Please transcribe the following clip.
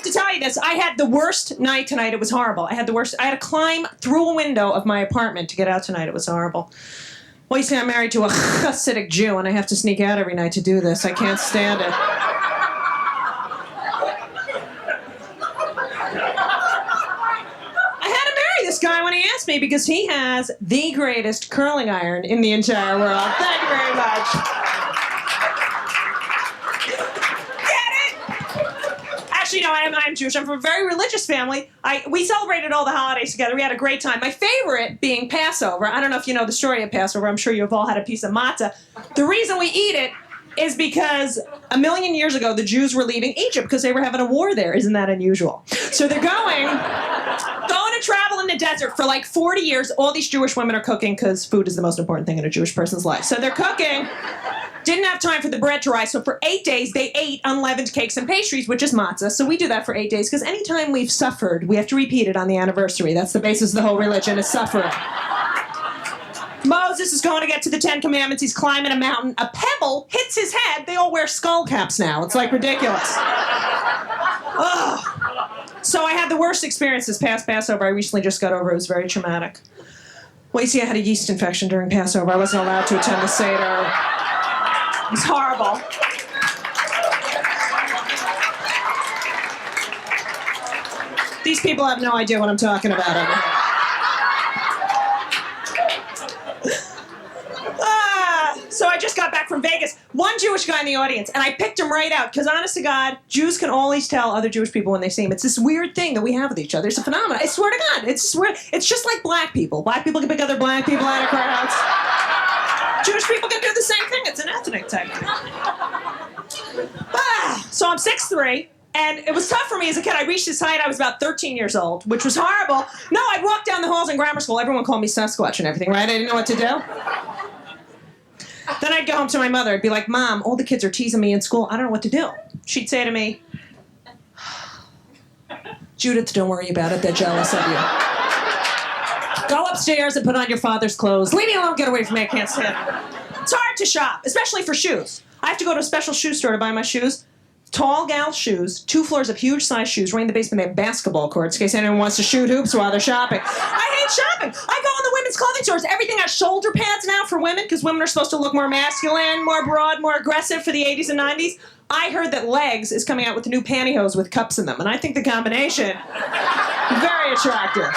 to tell you this. I had the worst night tonight. It was horrible. I had to climb through a window of my apartment to get out tonight. It was horrible. Well, you see, I'm married to a Hasidic Jew, and I have to sneak out every night to do this. I can't stand it. This guy when he asked me because he has the greatest curling iron in the entire world. Thank you very much. Get it? Actually, no, I'm Jewish. I'm from a very religious family. We celebrated all the holidays together. We had a great time. My favorite being Passover. I don't know if you know the story of Passover. I'm sure you've all had a piece of matzah. The reason we eat it is because 1,000,000 years ago, the Jews were leaving Egypt because they were having a war there. Isn't that unusual? So they're going to travel in the desert for like 40 years. All these Jewish women are cooking because food is the most important thing in a Jewish person's life. So they're cooking. Didn't have time for the bread to rise. So for 8 days, they ate unleavened cakes and pastries, which is matzah. So we do that for 8 days because anytime we've suffered, we have to repeat it on the anniversary. That's the basis of the whole religion, is suffering. Moses is going to get to the 10 Commandments. He's climbing a mountain. A pebble hits his head. They all wear skull caps now. It's like ridiculous. Ugh. So I had the worst experience this past Passover. I recently just got over. It was very traumatic. Well, you see, I had a yeast infection during Passover. I wasn't allowed to attend the Seder. It was horrible. These people have no idea what I'm talking about. So I just got back from Vegas. One Jewish guy in the audience, and I picked him right out, because honest to God, Jews can always tell other Jewish people when they see him. It's this weird thing that we have with each other. It's a phenomenon. I swear to God. It's just like black people. Black people can pick other black people out of crowds. Jewish people can do the same thing. It's an ethnic type thing. So I'm 6'3", and it was tough for me as a kid. I reached this height. I was about 13 years old, which was horrible. No, I'd walk down the halls in grammar school. Everyone called me Sasquatch and everything, right? I didn't know what to do. Then I'd go home to my mother. I'd be like, Mom, all the kids are teasing me in school. I don't know what to do. She'd say to me, Judith, don't worry about it. They're jealous of you. Go upstairs and put on your father's clothes. Leave me alone. Get away from me. I can't stand it. It's hard to shop, especially for shoes. I have to go to a special shoe store to buy my shoes. Tall gal shoes, 2 floors of huge size shoes. Right in the basement, they have basketball courts in case anyone wants to shoot hoops while they're shopping. I hate shopping. I go in the women's clothing stores. Everything has shoulder pads now for women because women are supposed to look more masculine, more broad, more aggressive for the 80s and 90s. I heard that Legs is coming out with the new pantyhose with cups in them, and I think the combination very attractive.